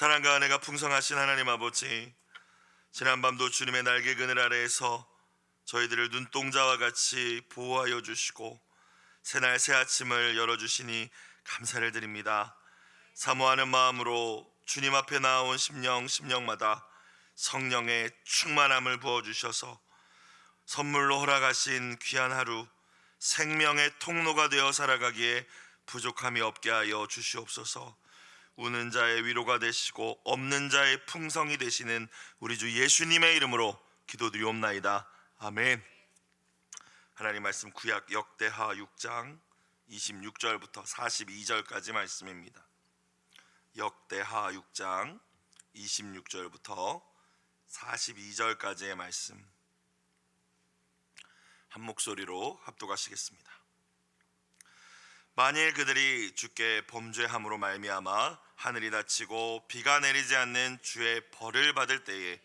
사랑과 은혜가 풍성하신 하나님 아버지, 지난밤도 주님의 날개 그늘 아래에서 저희들을 눈동자와 같이 보호하여 주시고 새날 새 아침을 열어주시니 감사를 드립니다. 사모하는 마음으로 주님 앞에 나온 심령마다 성령의 충만함을 부어주셔서 선물로 허락하신 귀한 하루, 생명의 통로가 되어 살아가기에 부족함이 없게 하여 주시옵소서. 우는 자의 위로가 되시고 없는 자의 풍성이 되시는 우리 주 예수님의 이름으로 기도드리옵나이다. 아멘. 하나님 말씀 구약 역대하 6장 26절부터 42절까지 말씀입니다. 역대하 6장 26절부터 42절까지의 말씀 한 목소리로 합독하시겠습니다. 만일 그들이 주께 범죄함으로 말미암아 하늘이 닫히고 비가 내리지 않는 주의 벌을 받을 때에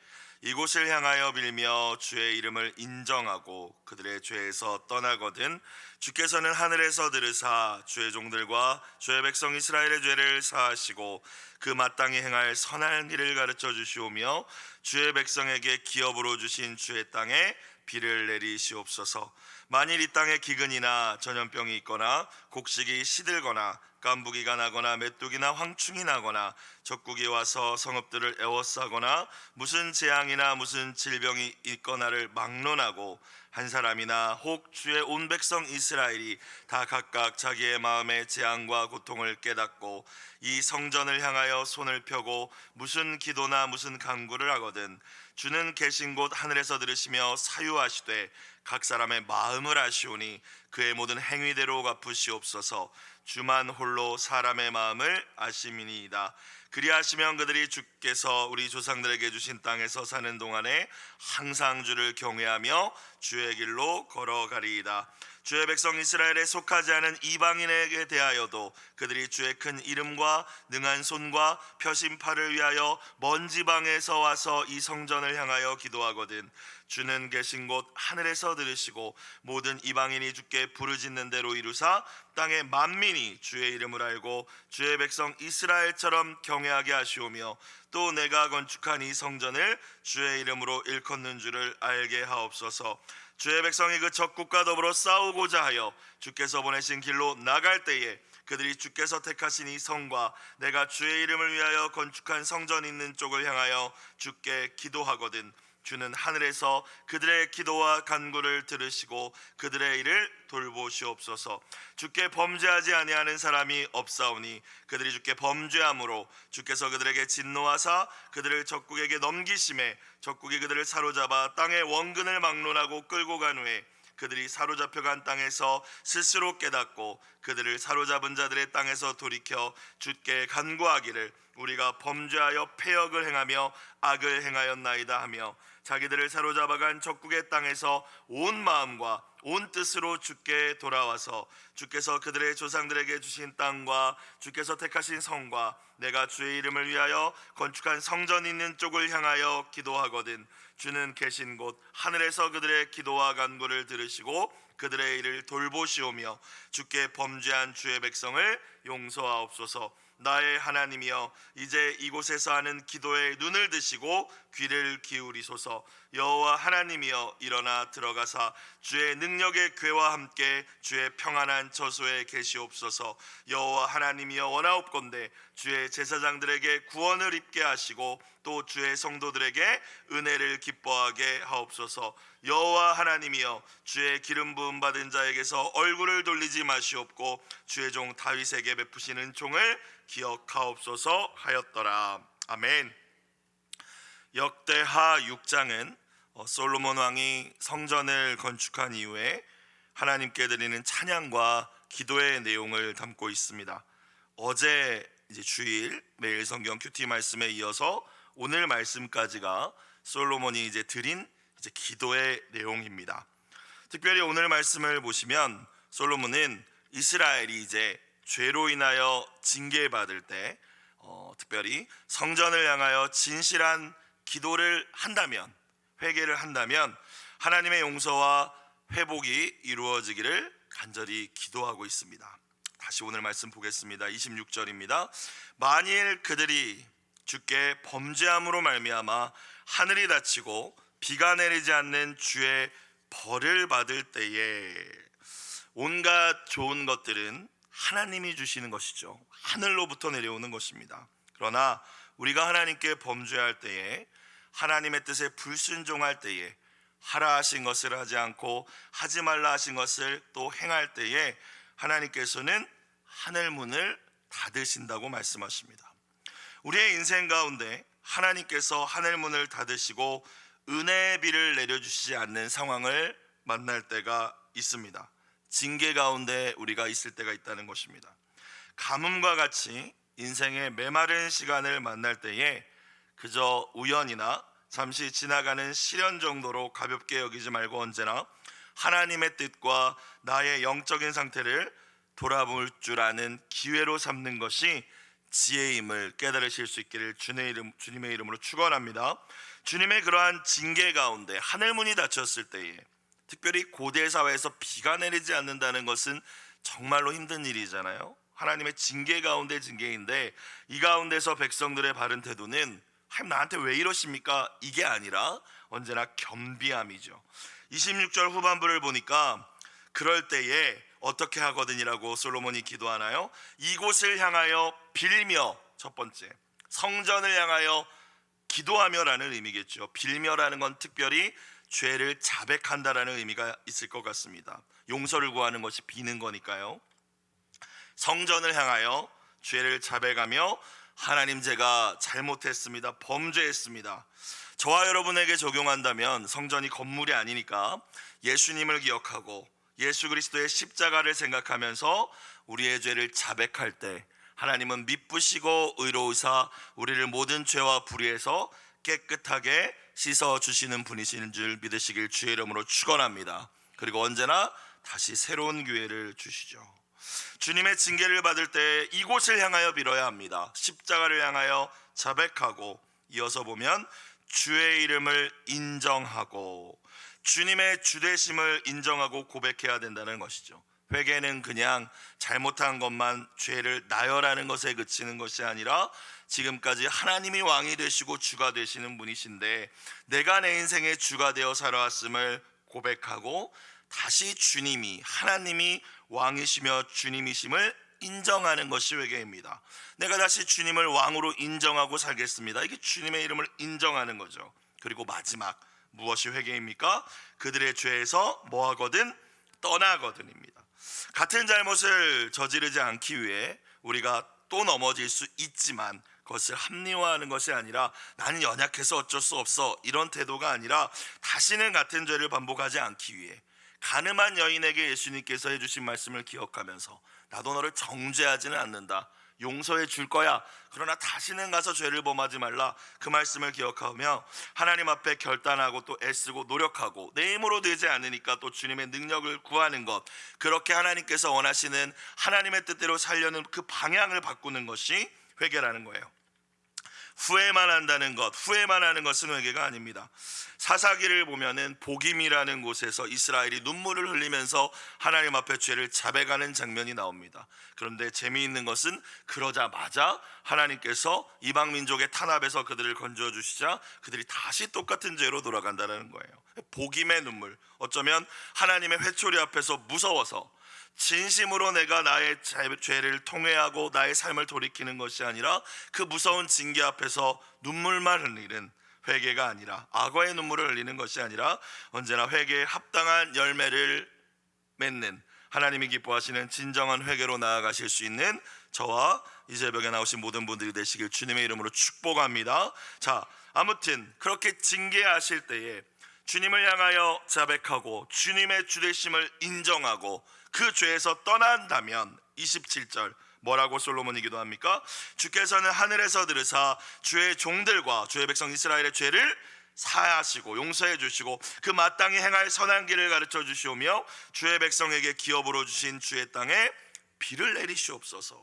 이곳을 향하여 빌며 주의 이름을 인정하고 그들의 죄에서 떠나거든 주께서는 하늘에서 들으사 주의 종들과 주의 백성 이스라엘의 죄를 사하시고 그 마땅히 행할 선한 일을 가르쳐 주시오며 주의 백성에게 기업으로 주신 주의 땅에 비를 내리시옵소서. 만일 이 땅에 기근이나 전염병이 있거나 곡식이 시들거나 깐부기가 나거나 메뚜기나 황충이 나거나 적국이 와서 성읍들을 에워싸거나 무슨 재앙이나 무슨 질병이 있거나를 막론하고 한 사람이나 혹 주의 온 백성 이스라엘이 다 각각 자기의 마음의 재앙과 고통을 깨닫고 이 성전을 향하여 손을 펴고 무슨 기도나 무슨 간구를 하거든 주는 계신 곳 하늘에서 들으시며 사유하시되 각 사람의 마음을 아시오니 그의 모든 행위대로 갚으시옵소서. 주만 홀로 사람의 마음을 아심이니이다. 그리하시면 그들이 주께서 우리 조상들에게 주신 땅에서 사는 동안에 항상 주를 경외하며 주의 길로 걸어가리이다. 주의 백성 이스라엘에 속하지 않은 이방인에게 대하여도 그들이 주의 큰 이름과 능한 손과 펴신 팔을 위하여 먼 지방에서 와서 이 성전을 향하여 기도하거든 주는 계신 곳 하늘에서 들으시고 모든 이방인이 주께 부르짖는 대로 이루사 땅의 만민이 주의 이름을 알고 주의 백성 이스라엘처럼 경외하게 하시오며 또 내가 건축한 이 성전을 주의 이름으로 일컫는 줄을 알게 하옵소서. 주의 백성이 그 적국과 더불어 싸우고자 하여 주께서 보내신 길로 나갈 때에 그들이 주께서 택하신 이 성과 내가 주의 이름을 위하여 건축한 성전 있는 쪽을 향하여 주께 기도하거든 주는 하늘에서 그들의 기도와 간구를 들으시고 그들의 일을 돌보시옵소서. 주께 범죄하지 아니하는 사람이 없사오니 그들이 주께 범죄함으로 주께서 그들에게 진노하사 그들을 적국에게 넘기심에 적국이 그들을 사로잡아 땅의 원근을 막론하고 끌고 간 후에 그들이 사로잡혀간 땅에서 스스로 깨닫고 그들을 사로잡은 자들의 땅에서 돌이켜 주께 간구하기를 우리가 범죄하여 패역을 행하며 악을 행하였나이다 하며 자기들을 사로잡아간 적국의 땅에서 온 마음과 온 뜻으로 주께 돌아와서 주께서 그들의 조상들에게 주신 땅과 주께서 택하신 성과 내가 주의 이름을 위하여 건축한 성전 있는 쪽을 향하여 기도하거든 주는 계신 곳 하늘에서 그들의 기도와 간구를 들으시고 그들의 일을 돌보시오며 주께 범죄한 주의 백성을 용서하옵소서. 나의 하나님이여 이제 이곳에서 하는 기도에 눈을 드시고 귀를 기울이소서. 여호와 하나님이여 일어나 들어가사 주의 능력의 궤와 함께 주의 평안한 처소에 계시옵소서. 여호와 하나님이여 원하옵건대 주의 제사장들에게 구원을 입게 하시고 또 주의 성도들에게 은혜를 기뻐하게 하옵소서. 여호와 하나님이여 주의 기름 부음 받은 자에게서 얼굴을 돌리지 마시옵고 주의 종 다윗에게 베푸시는 종을 기억하옵소서 하였더라. 아멘. 역대하 6장은 솔로몬 왕이 성전을 건축한 이후에 하나님께 드리는 찬양과 기도의 내용을 담고 있습니다. 어제 주일 매일 성경 큐티 말씀에 이어서 오늘 말씀까지가 솔로몬이 드린 기도의 내용입니다. 특별히 오늘 말씀을 보시면 솔로몬은 이스라엘이 죄로 인하여 징계받을 때 특별히 성전을 향하여 진실한 기도를 한다면, 회개를 한다면 하나님의 용서와 회복이 이루어지기를 간절히 기도하고 있습니다. 다시 오늘 말씀 보겠습니다. 26절입니다. 만일 그들이 주께 범죄함으로 말미암아 하늘이 닫히고 비가 내리지 않는 주의 벌을 받을 때에 온갖 좋은 것들은 하나님이 주시는 것이죠. 하늘로부터 내려오는 것입니다. 그러나 우리가 하나님께 범죄할 때에, 하나님의 뜻에 불순종할 때에, 하라 하신 것을 하지 않고 하지 말라 하신 것을 또 행할 때에 하나님께서는 하늘 문을 닫으신다고 말씀하십니다. 우리의 인생 가운데 하나님께서 하늘 문을 닫으시고 은혜의 비를 내려주시지 않는 상황을 만날 때가 있습니다. 징계 가운데 우리가 있을 때가 있다는 것입니다. 가뭄과 같이 인생의 메마른 시간을 만날 때에 그저 우연이나 잠시 지나가는 시련 정도로 가볍게 여기지 말고 언제나 하나님의 뜻과 나의 영적인 상태를 돌아볼 줄 아는 기회로 삼는 것이 지혜임을 깨달으실 수 있기를 주님의 이름으로 축원합니다. 주님의 그러한 징계 가운데 하늘문이 닫혔을 때에, 특별히 고대 사회에서 비가 내리지 않는다는 것은 정말로 힘든 일이잖아요. 하나님의 징계 가운데 징계인데 이 가운데서 백성들의 바른 태도는 하나님 나한테 왜 이러십니까? 이게 아니라 언제나 겸비함이죠. 26절 후반부를 보니까 그럴 때에 어떻게 하거든이라고 솔로몬이 기도하나요? 이곳을 향하여 빌며, 첫 번째 성전을 향하여 기도하며라는 의미겠죠. 빌며라는 건 특별히 죄를 자백한다라는 의미가 있을 것 같습니다. 용서를 구하는 것이 비는 거니까요. 성전을 향하여 죄를 자백하며, 하나님 제가 잘못했습니다. 범죄했습니다. 저와 여러분에게 적용한다면 성전이 건물이 아니니까 예수님을 기억하고 예수 그리스도의 십자가를 생각하면서 우리의 죄를 자백할 때 하나님은 미쁘시고 의로우사 우리를 모든 죄와 불의에서 깨끗하게 씻어주시는 분이신 줄 믿으시길 주의 이름으로 축원합니다. 그리고 언제나 다시 새로운 기회를 주시죠. 주님의 징계를 받을 때 이곳을 향하여 빌어야 합니다. 십자가를 향하여 자백하고, 이어서 보면 주의 이름을 인정하고, 주님의 주되심을 인정하고 고백해야 된다는 것이죠. 회개는 그냥 잘못한 것만, 죄를 나열하는 것에 그치는 것이 아니라 지금까지 하나님이 왕이 되시고 주가 되시는 분이신데 내가 내 인생의 주가 되어 살아왔음을 고백하고 다시 주님이, 하나님이 왕이시며 주님이심을 인정하는 것이 회개입니다. 내가 다시 주님을 왕으로 인정하고 살겠습니다. 이게 주님의 이름을 인정하는 거죠. 그리고 마지막 무엇이 회개입니까? 그들의 죄에서 뭐하거든? 떠나거든입니다. 같은 잘못을 저지르지 않기 위해 우리가 또 넘어질 수 있지만 그것을 합리화하는 것이 아니라 나는 연약해서 어쩔 수 없어 이런 태도가 아니라 다시는 같은 죄를 반복하지 않기 위해 가늠한 여인에게 예수님께서 해주신 말씀을 기억하면서 나도 너를 정죄하지는 않는다, 용서해 줄 거야, 그러나 다시는 가서 죄를 범하지 말라, 그 말씀을 기억하며 하나님 앞에 결단하고 또 애쓰고 노력하고 내 힘으로 되지 않으니까 또 주님의 능력을 구하는 것, 그렇게 하나님께서 원하시는 하나님의 뜻대로 살려는 그 방향을 바꾸는 것이 회개라는 거예요. 후회만 한다는 것, 후회만 하는 것은 회개가 아닙니다. 사사기를 보면은 복임이라는 곳에서 이스라엘이 눈물을 흘리면서 하나님 앞에 죄를 자백하는 장면이 나옵니다. 그런데 재미있는 것은 그러자마자 하나님께서 이방 민족의 탄압에서 그들을 건져 주시자 그들이 다시 똑같은 죄로 돌아간다는 거예요. 복임의 눈물, 어쩌면 하나님의 회초리 앞에서 무서워서 진심으로 내가 나의 죄를 통회하고 나의 삶을 돌이키는 것이 아니라 그 무서운 징계 앞에서 눈물만 흘리는 회개가 아니라, 악어의 눈물을 흘리는 것이 아니라 언제나 회개에 합당한 열매를 맺는, 하나님이 기뻐하시는 진정한 회개로 나아가실 수 있는 저와 이 새벽에 나오신 모든 분들이 되시길 주님의 이름으로 축복합니다. 자, 아무튼 그렇게 징계하실 때에 주님을 향하여 자백하고 주님의 주되심을 인정하고 그 죄에서 떠난다면 27절 뭐라고 솔로몬이 기도합니까? 주께서는 하늘에서 들으사 주의 종들과 주의 백성 이스라엘의 죄를 사하시고 용서해 주시고 그 마땅히 행할 선한 길을 가르쳐 주시오며 주의 백성에게 기업으로 주신 주의 땅에 비를 내리시옵소서.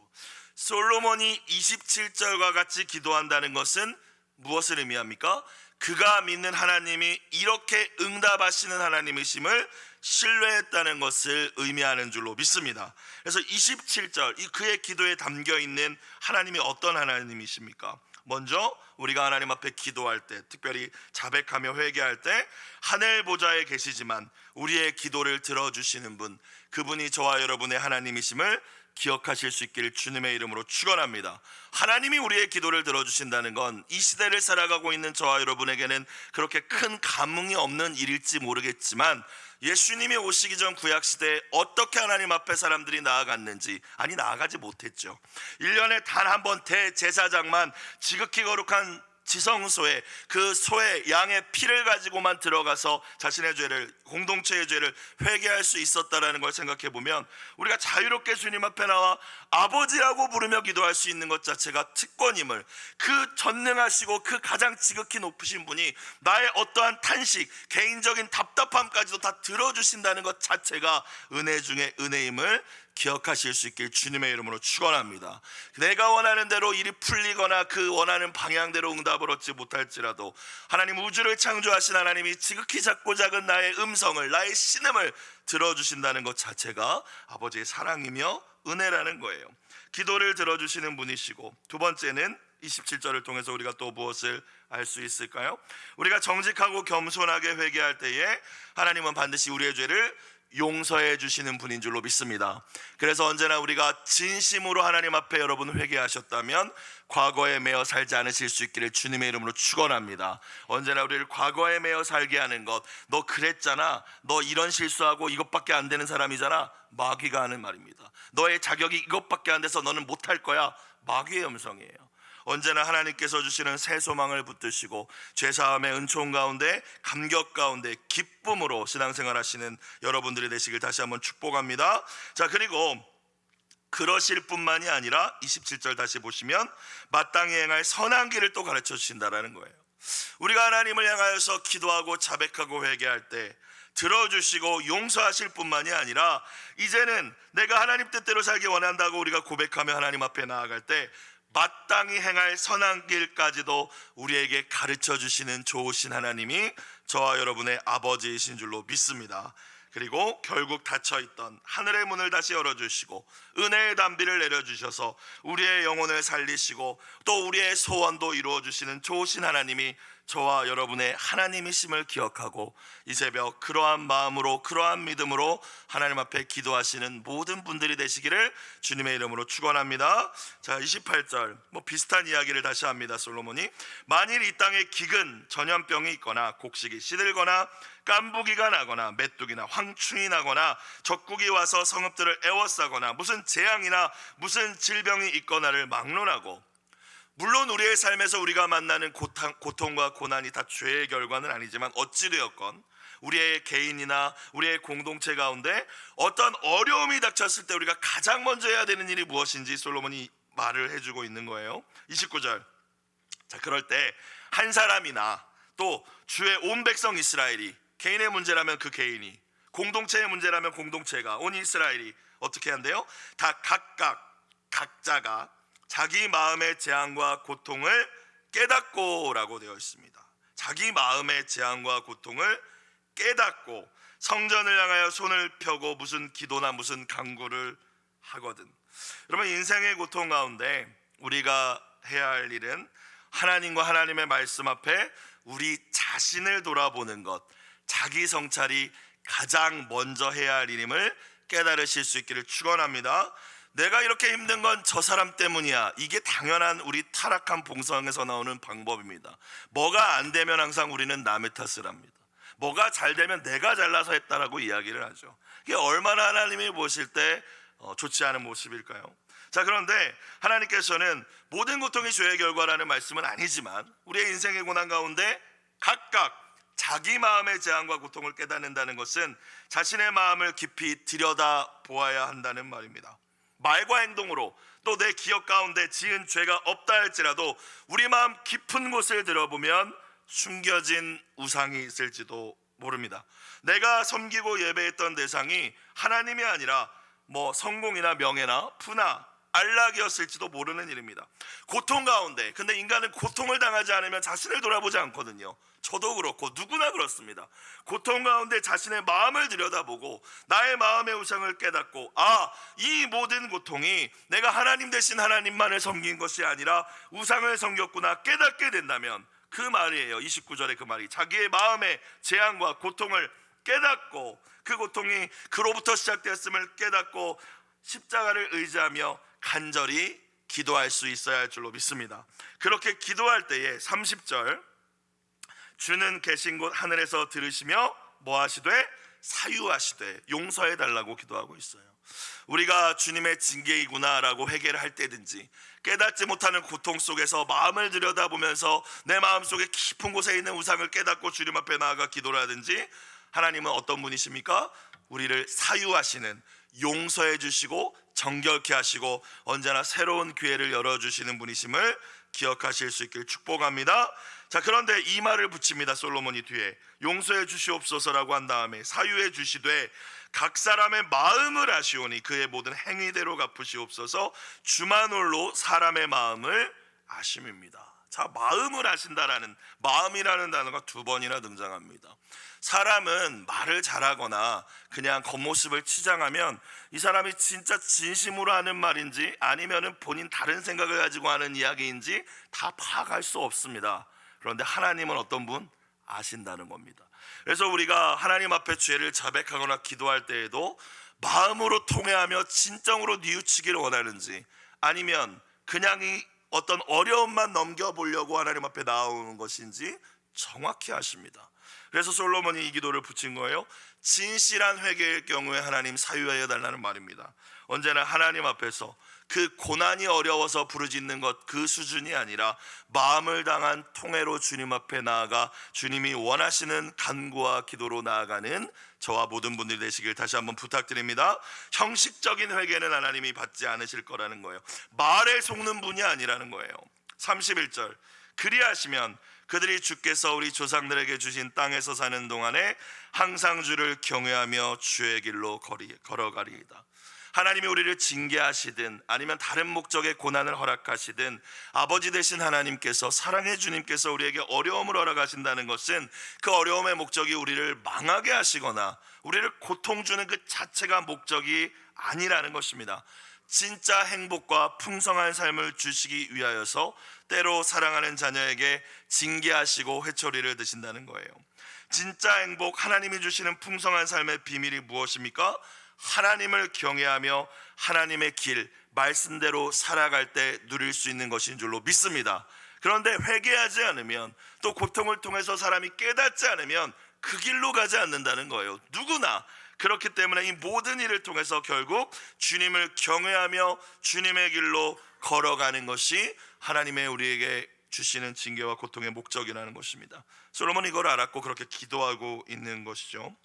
솔로몬이 27절과 같이 기도한다는 것은 무엇을 의미합니까? 그가 믿는 하나님이 이렇게 응답하시는 하나님이심을 신뢰했다는 것을 의미하는 줄로 믿습니다. 그래서 27절 이 그의 기도에 담겨 있는 하나님이 어떤 하나님이십니까? 먼저 우리가 하나님 앞에 기도할 때, 특별히 자백하며 회개할 때 하늘 보좌에 계시지만 우리의 기도를 들어주시는 분, 그분이 저와 여러분의 하나님이심을 기억하실 수 있기를 주님의 이름으로 축원합니다. 하나님이 우리의 기도를 들어주신다는 건 이 시대를 살아가고 있는 저와 여러분에게는 그렇게 큰 감흥이 없는 일일지 모르겠지만, 예수님이 오시기 전 구약시대에 어떻게 하나님 앞에 사람들이 나아갔는지, 아니 나아가지 못했죠. 1년에 단 한 번 대제사장만 지극히 거룩한 지성소에, 그 소의 양의 피를 가지고만 들어가서 자신의 죄를, 공동체의 죄를 회개할 수 있었다라는 걸 생각해 보면, 우리가 자유롭게 주님 앞에 나와 아버지라고 부르며 기도할 수 있는 것 자체가 특권임을, 그 전능하시고 그 가장 지극히 높으신 분이 나의 어떠한 탄식, 개인적인 답답함까지도 다 들어주신다는 것 자체가 은혜 중에 은혜임을 기억하실 수 있길 주님의 이름으로 축원합니다. 내가 원하는 대로 일이 풀리거나 그 원하는 방향대로 응답을 얻지 못할지라도 하나님, 우주를 창조하신 하나님이 지극히 작고 작은 나의 음성을, 나의 신음을 들어주신다는 것 자체가 아버지의 사랑이며 은혜라는 거예요. 기도를 들어주시는 분이시고, 두 번째는 27절을 통해서 우리가 또 무엇을 알 수 있을까요? 우리가 정직하고 겸손하게 회개할 때에 하나님은 반드시 우리의 죄를 용서해 주시는 분인 줄로 믿습니다. 그래서 언제나 우리가 진심으로 하나님 앞에 여러분 회개하셨다면 과거에 매여 살지 않으실 수 있기를 주님의 이름으로 축원합니다. 언제나 우리를 과거에 매여 살게 하는 것, 너 그랬잖아, 너 이런 실수하고 이것밖에 안 되는 사람이잖아, 마귀가 하는 말입니다. 너의 자격이 이것밖에 안 돼서 너는 못할 거야, 마귀의 음성이에요. 언제나 하나님께서 주시는 새 소망을 붙드시고 죄사함의 은총 가운데, 감격 가운데 기쁨으로 신앙생활 하시는 여러분들이 되시길 다시 한번 축복합니다. 자, 그리고 그러실 뿐만이 아니라 27절 다시 보시면 마땅히 행할 선한 길을 또 가르쳐 주신다라는 거예요. 우리가 하나님을 향하여서 기도하고 자백하고 회개할 때 들어주시고 용서하실 뿐만이 아니라, 이제는 내가 하나님 뜻대로 살기 원한다고 우리가 고백하며 하나님 앞에 나아갈 때 마땅히 행할 선한 길까지도 우리에게 가르쳐 주시는 좋으신 하나님이 저와 여러분의 아버지이신 줄로 믿습니다. 그리고 결국 닫혀있던 하늘의 문을 다시 열어주시고 은혜의 담비를 내려주셔서 우리의 영혼을 살리시고 또 우리의 소원도 이루어주시는 좋으신 하나님이 저와 여러분의 하나님이심을 기억하고 이 새벽 그러한 마음으로, 그러한 믿음으로 하나님 앞에 기도하시는 모든 분들이 되시기를 주님의 이름으로 축원합니다. 자, 28절 비슷한 이야기를 다시 합니다. 솔로몬이 만일 이 땅에 기근, 전염병이 있거나 곡식이 시들거나 깐부기가 나거나 메뚜기나 황충이 나거나 적국이 와서 성읍들을 애워싸거나 무슨 재앙이나 무슨 질병이 있거나를 막론하고, 물론 우리의 삶에서 우리가 만나는 고통과 고난이 다 죄의 결과는 아니지만 어찌되었건 우리의 개인이나 우리의 공동체 가운데 어떤 어려움이 닥쳤을 때 우리가 가장 먼저 해야 되는 일이 무엇인지 솔로몬이 말을 해주고 있는 거예요. 29절 자, 그럴 때 한 사람이나 또 주의 온 백성 이스라엘이, 개인의 문제라면 그 개인이, 공동체의 문제라면 공동체가, 온 이스라엘이 어떻게 한대요? 다 각자가 자기 마음의 재앙과 고통을 깨닫고 라고 되어 있습니다. 자기 마음의 재앙과 고통을 깨닫고 성전을 향하여 손을 펴고 무슨 기도나 무슨 간구를 하거든. 여러분, 인생의 고통 가운데 우리가 해야 할 일은 하나님과 하나님의 말씀 앞에 우리 자신을 돌아보는 것, 자기 성찰이 가장 먼저 해야 할 일임을 깨달으실 수 있기를 축원합니다. 내가 이렇게 힘든 건 저 사람 때문이야, 이게 당연한 우리 타락한 봉성에서 나오는 방법입니다. 뭐가 안 되면 항상 우리는 남의 탓을 합니다. 뭐가 잘 되면 내가 잘나서 했다라고 이야기를 하죠. 이게 얼마나 하나님이 보실 때 좋지 않은 모습일까요? 자, 그런데 하나님께서는 모든 고통이 죄의 결과라는 말씀은 아니지만 우리의 인생의 고난 가운데 각각 자기 마음의 재앙과 고통을 깨닫는다는 것은 자신의 마음을 깊이 들여다 보아야 한다는 말입니다. 말과 행동으로 또 내 기억 가운데 지은 죄가 없다 할지라도 우리 마음 깊은 곳을 들어보면 숨겨진 우상이 있을지도 모릅니다. 내가 섬기고 예배했던 대상이 하나님이 아니라 성공이나 명예나 부나 안락이었을지도 모르는 일입니다. 고통 가운데, 근데 인간은 고통을 당하지 않으면 자신을 돌아보지 않거든요. 저도 그렇고 누구나 그렇습니다. 고통 가운데 자신의 마음을 들여다보고 나의 마음의 우상을 깨닫고, 이 모든 고통이 내가 하나님 대신 하나님만을 섬긴 것이 아니라 우상을 섬겼구나 깨닫게 된다면, 그 말이에요. 29절의 그 말이, 자기의 마음의 재앙과 고통을 깨닫고, 그 고통이 그로부터 시작되었음을 깨닫고 십자가를 의지하며 간절히 기도할 수 있어야 할 줄로 믿습니다. 그렇게 기도할 때에 30절, 주는 계신 곳 하늘에서 들으시며 뭐 하시되? 사유하시되 용서해 달라고 기도하고 있어요. 우리가 주님의 징계이구나 라고 회개를 할 때든지, 깨닫지 못하는 고통 속에서 마음을 들여다보면서 내 마음속에 깊은 곳에 있는 우상을 깨닫고 주님 앞에 나아가 기도를 하든지, 하나님은 어떤 분이십니까? 우리를 사유하시는, 용서해 주시고 정결케 하시고 언제나 새로운 기회를 열어주시는 분이심을 기억하실 수 있길 축복합니다. 자, 그런데 이 말을 붙입니다. 솔로몬이 뒤에 용서해 주시옵소서라고 한 다음에 사유해 주시되 각 사람의 마음을 아시오니 그의 모든 행위대로 갚으시옵소서. 주만 홀로 사람의 마음을 아심입니다. 자, 마음을 아신다라는, 마음이라는 단어가 두 번이나 등장합니다. 사람은 말을 잘하거나 그냥 겉모습을 치장하면 이 사람이 진짜 진심으로 하는 말인지 아니면은 본인 다른 생각을 가지고 하는 이야기인지 다 파악할 수 없습니다. 그런데 하나님은 어떤 분? 아신다는 겁니다. 그래서 우리가 하나님 앞에 죄를 자백하거나 기도할 때에도 마음으로 통회하며 진정으로 뉘우치기를 원하는지, 아니면 그냥 이 어떤 어려움만 넘겨보려고 하나님 앞에 나오는 것인지 정확히 아십니다. 그래서 솔로몬이 이 기도를 붙인 거예요. 진실한 회개의 경우에 하나님 사유하여 달라는 말입니다. 언제나 하나님 앞에서 그 고난이 어려워서 부르짖는 것, 그 수준이 아니라 마음을 당한 통회로 주님 앞에 나아가 주님이 원하시는 간구와 기도로 나아가는 저와 모든 분들이 되시길 다시 한번 부탁드립니다. 형식적인 회개는 하나님이 받지 않으실 거라는 거예요. 말에 속는 분이 아니라는 거예요. 31절, 그리하시면 그들이 주께서 우리 조상들에게 주신 땅에서 사는 동안에 항상 주를 경외하며 주의 길로 걸어가리이다. 하나님이 우리를 징계하시든 아니면 다른 목적의 고난을 허락하시든 아버지 되신 하나님께서, 사랑의 주님께서 우리에게 어려움을 허락하신다는 것은 그 어려움의 목적이 우리를 망하게 하시거나 우리를 고통 주는 그 자체가 목적이 아니라는 것입니다. 진짜 행복과 풍성한 삶을 주시기 위하여서 때로 사랑하는 자녀에게 징계하시고 회초리를 드신다는 거예요. 진짜 행복, 하나님이 주시는 풍성한 삶의 비밀이 무엇입니까? 하나님을 경외하며 하나님의 길, 말씀대로 살아갈 때 누릴 수 있는 것인 줄로 믿습니다. 그런데 회개하지 않으면, 또 고통을 통해서 사람이 깨닫지 않으면 그 길로 가지 않는다는 거예요. 누구나. 그렇기 때문에 이 모든 일을 통해서 결국 주님을 경외하며 주님의 길로 걸어가는 것이 하나님의 우리에게 주시는 징계와 고통의 목적이라는 것입니다. 솔로몬이 이걸 알았고 그렇게 기도하고 있는 것이죠.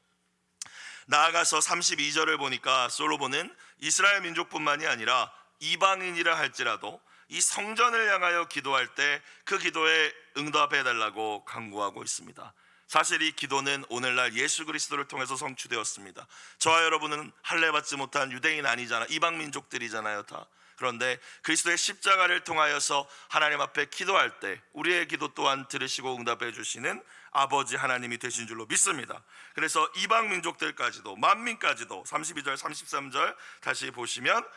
나아가서 32절을 보니까 솔로몬은 이스라엘 민족뿐만이 아니라 이방인이라 할지라도 이 성전을 향하여 기도할 때 그 기도에 응답해 달라고 간구하고 있습니다. 사실 이 기도는 오늘날 예수 그리스도를 통해서 성취되었습니다. 저와 여러분은 할례 받지 못한 유대인 아니잖아, 이방 민족들이잖아요 다. 그런데 그리스도의 십자가를 통하여서 하나님 앞에 기도할 때 우리의 기도 또한 들으시고 응답해 주시는 아버지 하나님이 되신 줄로 믿습니다. 그래서 이방 민족들까지도, 만민까지도 32절 33절 다시 보시면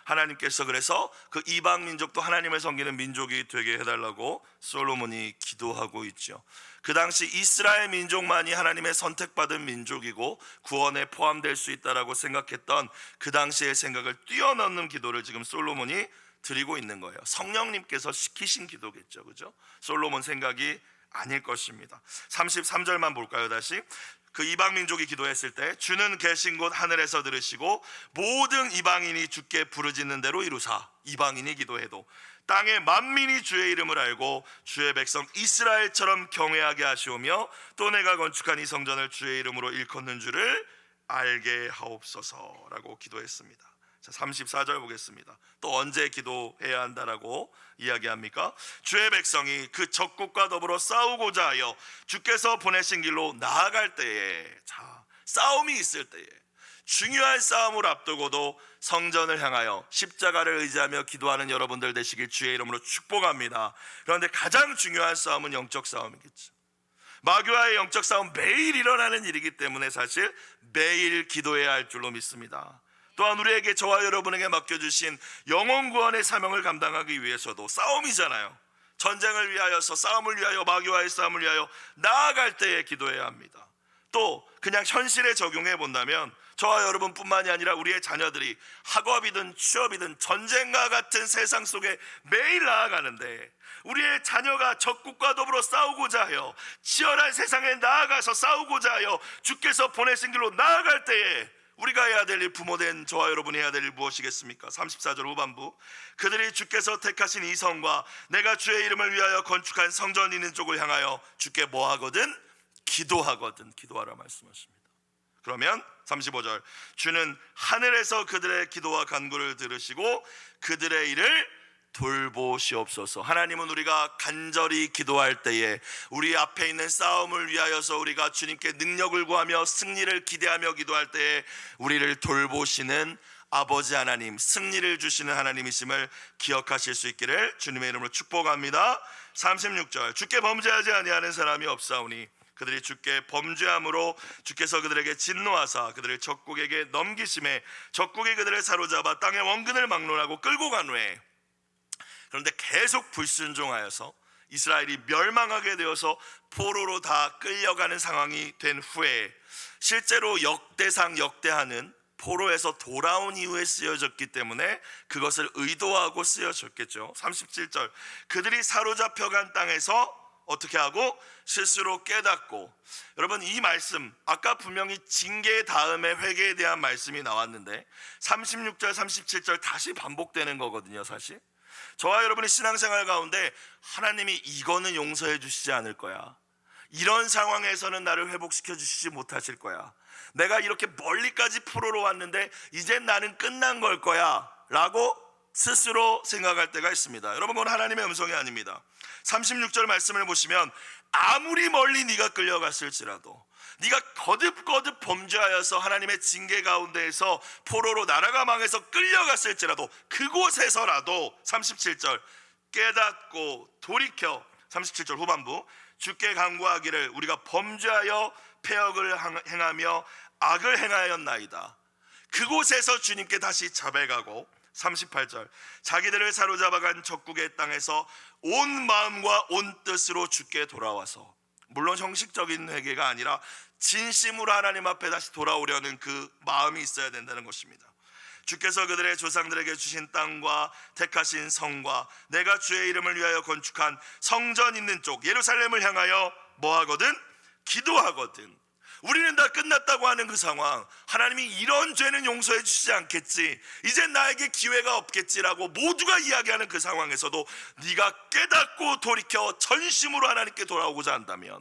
하나님께서 그래서 그 이방 민족도 하나님을 섬기는 민족이 되게 해달라고 솔로몬이 기도하고 있죠. 그 당시 이스라엘 민족만이 하나님의 선택받은 민족이고 구원에 포함될 수 있다라고 생각했던 그 당시의 생각을 뛰어넘는 기도를 지금 솔로몬이 드리고 있는 거예요. 성령님께서 시키신 기도겠죠, 그죠? 솔로몬 생각이 아닐 것입니다. 33절만 볼까요? 다시. 그 이방 민족이 기도했을 때 주는 계신 곳 하늘에서 들으시고 모든 이방인이 주께 부르짖는 대로 이루사. 이방인이 기도해도 땅의 만민이 주의 이름을 알고 주의 백성 이스라엘처럼 경외하게 하시오며 또 내가 건축한 이 성전을 주의 이름으로 일컫는 줄을 알게 하옵소서라고 기도했습니다. 자, 34절 보겠습니다. 또 언제 기도해야 한다라고 이야기합니까? 주의 백성이 그 적국과 더불어 싸우고자 하여 주께서 보내신 길로 나아갈 때에, 자, 싸움이 있을 때에, 중요한 싸움을 앞두고도 성전을 향하여 십자가를 의지하며 기도하는 여러분들 되시길 주의 이름으로 축복합니다. 그런데 가장 중요한 싸움은 영적 싸움이겠죠. 마귀와의 영적 싸움 매일 일어나는 일이기 때문에 사실 매일 기도해야 할 줄로 믿습니다. 또한 우리에게, 저와 여러분에게 맡겨주신 영혼 구원의 사명을 감당하기 위해서도 싸움이잖아요. 전쟁을 위하여서, 싸움을 위하여, 마귀와의 싸움을 위하여 나아갈 때에 기도해야 합니다. 또 그냥 현실에 적용해 본다면 저와 여러분뿐만이 아니라 우리의 자녀들이 학업이든 취업이든 전쟁과 같은 세상 속에 매일 나아가는데, 우리의 자녀가 적국과 더불어 싸우고자 하여 치열한 세상에 나아가서 싸우고자 하여 주께서 보내신 길로 나아갈 때에 우리가 해야 될 일, 부모된 저와 여러분이 해야 될 일 무엇이겠습니까? 34절 후반부, 그들이 주께서 택하신 이 성과 내가 주의 이름을 위하여 건축한 성전 있는 쪽을 향하여 주께 뭐하거든? 기도하거든. 기도하라 말씀하십니다. 그러면 35절, 주는 하늘에서 그들의 기도와 간구를 들으시고 그들의 일을 돌보시옵소서. 하나님은 우리가 간절히 기도할 때에, 우리 앞에 있는 싸움을 위하여서 우리가 주님께 능력을 구하며 승리를 기대하며 기도할 때에 우리를 돌보시는 아버지 하나님, 승리를 주시는 하나님이심을 기억하실 수 있기를 주님의 이름으로 축복합니다. 36절, 주께 범죄하지 아니하는 사람이 없사오니 그들이 주께 범죄함으로 주께서 그들에게 진노하사 그들을 적국에게 넘기심에 적국이 그들을 사로잡아 땅의 원근을 막론하고 끌고 간 후에, 그런데 계속 불순종하여서 이스라엘이 멸망하게 되어서 포로로 다 끌려가는 상황이 된 후에, 실제로 역대상 역대하는 포로에서 돌아온 이후에 쓰여졌기 때문에 그것을 의도하고 쓰여졌겠죠. 37절, 그들이 사로잡혀간 땅에서 어떻게 하고? 스스로 깨닫고. 여러분, 이 말씀 아까 분명히 징계 다음에 회개에 대한 말씀이 나왔는데 36절 37절 다시 반복되는 거거든요. 사실 저와 여러분의 신앙생활 가운데 하나님이 이거는 용서해 주시지 않을 거야, 이런 상황에서는 나를 회복시켜 주시지 못하실 거야, 내가 이렇게 멀리까지 포로로 왔는데 이젠 나는 끝난 걸 거야 라고 스스로 생각할 때가 있습니다. 여러분, 그건 하나님의 음성이 아닙니다. 36절 말씀을 보시면 아무리 멀리 네가 끌려갔을지라도, 네가 거듭거듭 범죄하여서 하나님의 징계 가운데에서 포로로 나라가 망해서 끌려갔을지라도 그곳에서라도 37절 깨닫고 돌이켜, 37절 후반부, 주께 간구하기를 우리가 범죄하여 패역을 행하며 악을 행하였나이다. 그곳에서 주님께 다시 자백하고 38절, 자기들을 사로잡아간 적국의 땅에서 온 마음과 온 뜻으로 주께 돌아와서, 물론 형식적인 회개가 아니라 진심으로 하나님 앞에 다시 돌아오려는 그 마음이 있어야 된다는 것입니다. 주께서 그들의 조상들에게 주신 땅과 택하신 성과 내가 주의 이름을 위하여 건축한 성전 있는 쪽 예루살렘을 향하여 뭐하거든? 기도하거든. 우리는 다 끝났다고 하는 그 상황, 하나님이 이런 죄는 용서해 주시지 않겠지, 이젠 나에게 기회가 없겠지라고 모두가 이야기하는 그 상황에서도 네가 깨닫고 돌이켜 전심으로 하나님께 돌아오고자 한다면,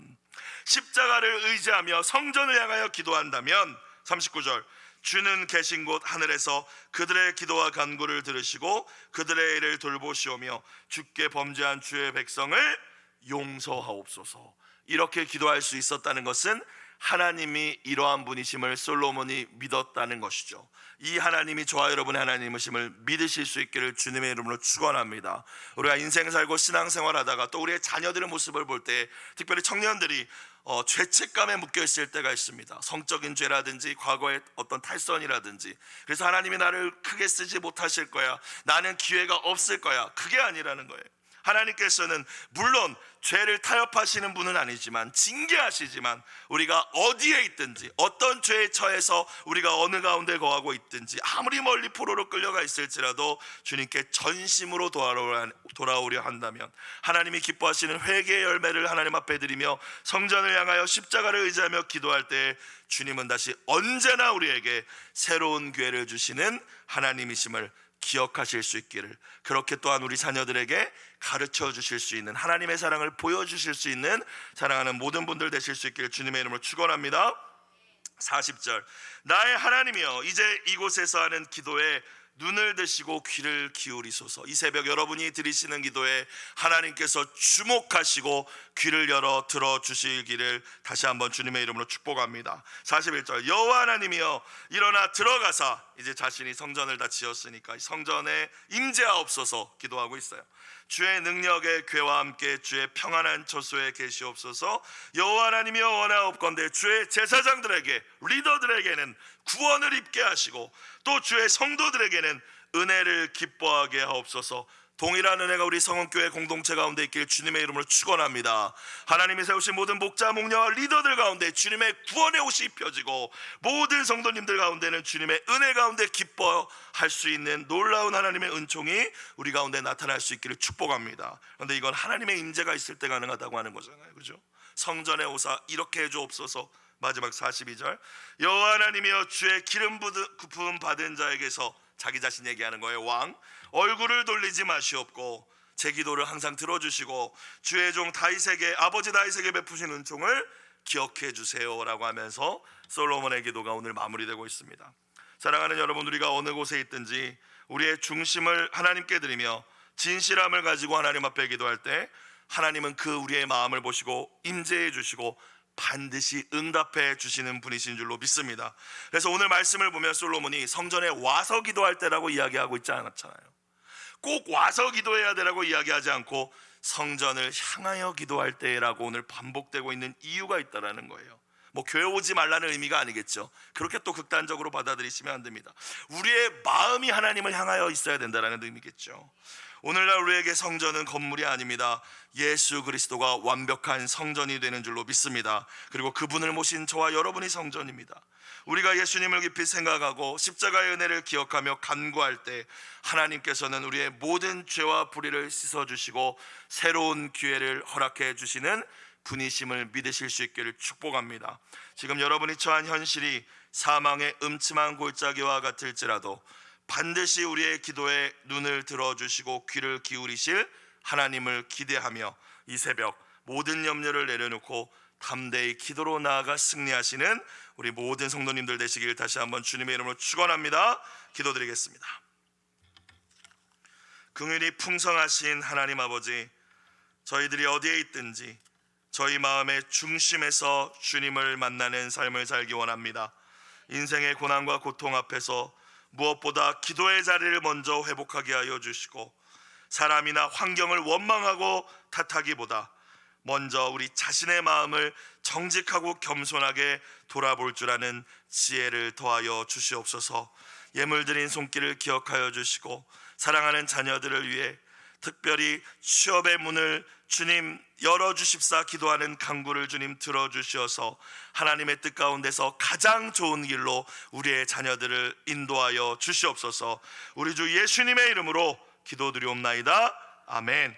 십자가를 의지하며 성전을 향하여 기도한다면 39절, 주는 계신 곳 하늘에서 그들의 기도와 간구를 들으시고 그들의 일을 돌보시오며 주께 범죄한 주의 백성을 용서하옵소서. 이렇게 기도할 수 있었다는 것은 하나님이 이러한 분이심을 솔로몬이 믿었다는 것이죠. 이 하나님이 저와 여러분의 하나님이심을 믿으실 수 있기를 주님의 이름으로 축원합니다. 우리가 인생 살고 신앙생활하다가 또 우리의 자녀들의 모습을 볼 때, 특별히 청년들이 죄책감에 묶여 있을 때가 있습니다. 성적인 죄라든지 과거의 어떤 탈선이라든지. 그래서 하나님이 나를 크게 쓰지 못하실 거야, 나는 기회가 없을 거야. 그게 아니라는 거예요. 하나님께서는 물론 죄를 타협하시는 분은 아니지만, 징계하시지만, 우리가 어디에 있든지 어떤 죄에 처해서 우리가 어느 가운데 거하고 있든지 아무리 멀리 포로로 끌려가 있을지라도 주님께 전심으로 돌아오려 한다면, 하나님이 기뻐하시는 회개의 열매를 하나님 앞에 드리며 성전을 향하여 십자가를 의지하며 기도할 때 주님은 다시 언제나 우리에게 새로운 기회를 주시는 하나님이심을 기억하실 수 있기를, 그렇게 또한 우리 자녀들에게 가르쳐 주실 수 있는, 하나님의 사랑을 보여주실 수 있는 사랑하는 모든 분들 되실 수 있기를 주님의 이름으로 축원합니다. 40절, 나의 하나님이여 이제 이곳에서 하는 기도에 눈을 드시고 귀를 기울이소서. 이 새벽 여러분이 드리시는 기도에 하나님께서 주목하시고 귀를 열어 들어주시기를 다시 한번 주님의 이름으로 축복합니다. 41절 여호와 하나님이여 일어나 들어가사, 이제 자신이 성전을 다 지었으니까 성전에 임재하옵소서 기도하고 있어요. 주의 능력의 궤와 함께 주의 평안한 처소에 계시옵소서. 여호와 하나님이여 원하옵건대 주의 제사장들에게, 리더들에게는 구원을 입게 하시고 또 주의 성도들에게는 은혜를 기뻐하게 하옵소서. 동일한 은혜가 우리 성원교회 공동체 가운데 있길 주님의 이름으로 축원합니다. 하나님이 세우신 모든 목자 목녀와 리더들 가운데 주님의 구원의 옷이 입혀지고 모든 성도님들 가운데는 주님의 은혜 가운데 기뻐할 수 있는 놀라운 하나님의 은총이 우리 가운데 나타날 수 있기를 축복합니다. 그런데 이건 하나님의 임재가 있을 때 가능하다고 하는 거잖아요, 그죠? 성전의 오사 이렇게 해주옵소서. 마지막 42절 여호와 하나님이여 주의 기름 부음 받은 자에게서, 자기 자신 얘기하는 거예요, 왕 얼굴을 돌리지 마시옵고 제 기도를 항상 들어주시고 주의 종 다윗에게, 아버지 다윗에게 베푸신 은총을 기억해 주세요라고 하면서 솔로몬의 기도가 오늘 마무리되고 있습니다. 사랑하는 여러분, 우리가 어느 곳에 있든지 우리의 중심을 하나님께 드리며 진실함을 가지고 하나님 앞에 기도할 때 하나님은 그 우리의 마음을 보시고 임재해 주시고 반드시 응답해 주시는 분이신 줄로 믿습니다. 그래서 오늘 말씀을 보면 솔로몬이 성전에 와서 기도할 때라고 이야기하고 있지 않았잖아요. 꼭 와서 기도해야 되라고 이야기하지 않고 성전을 향하여 기도할 때라고 오늘 반복되고 있는 이유가 있다라는 거예요. 뭐 교회 오지 말라는 의미가 아니겠죠. 그렇게 또 극단적으로 받아들이시면 안 됩니다. 우리의 마음이 하나님을 향하여 있어야 된다는 의미겠죠. 오늘날 우리에게 성전은 건물이 아닙니다. 예수 그리스도가 완벽한 성전이 되는 줄로 믿습니다. 그리고 그분을 모신 저와 여러분이 성전입니다. 우리가 예수님을 깊이 생각하고 십자가의 은혜를 기억하며 간구할 때 하나님께서는 우리의 모든 죄와 불의를 씻어주시고 새로운 기회를 허락해 주시는 분이심을 믿으실 수 있기를 축복합니다. 지금 여러분이 처한 현실이 사망의 음침한 골짜기와 같을지라도 반드시 우리의 기도에 눈을 들어주시고 귀를 기울이실 하나님을 기대하며 이 새벽 모든 염려를 내려놓고 담대히 기도로 나아가 승리하시는 우리 모든 성도님들 되시길 다시 한번 주님의 이름으로 축원합니다. 기도드리겠습니다. 긍휼이 풍성하신 하나님 아버지, 저희들이 어디에 있든지 저희 마음의 중심에서 주님을 만나는 삶을 살기 원합니다. 인생의 고난과 고통 앞에서 무엇보다 기도의 자리를 먼저 회복하게 하여 주시고 사람이나 환경을 원망하고 탓하기보다 먼저 우리 자신의 마음을 정직하고 겸손하게 돌아볼 줄 아는 지혜를 더하여 주시옵소서. 예물 드린 손길을 기억하여 주시고 사랑하는 자녀들을 위해 특별히 취업의 문을 주님 열어주십사 기도하는 간구를 주님 들어주셔서 하나님의 뜻 가운데서 가장 좋은 길로 우리의 자녀들을 인도하여 주시옵소서. 우리 주 예수님의 이름으로 기도드리옵나이다. 아멘.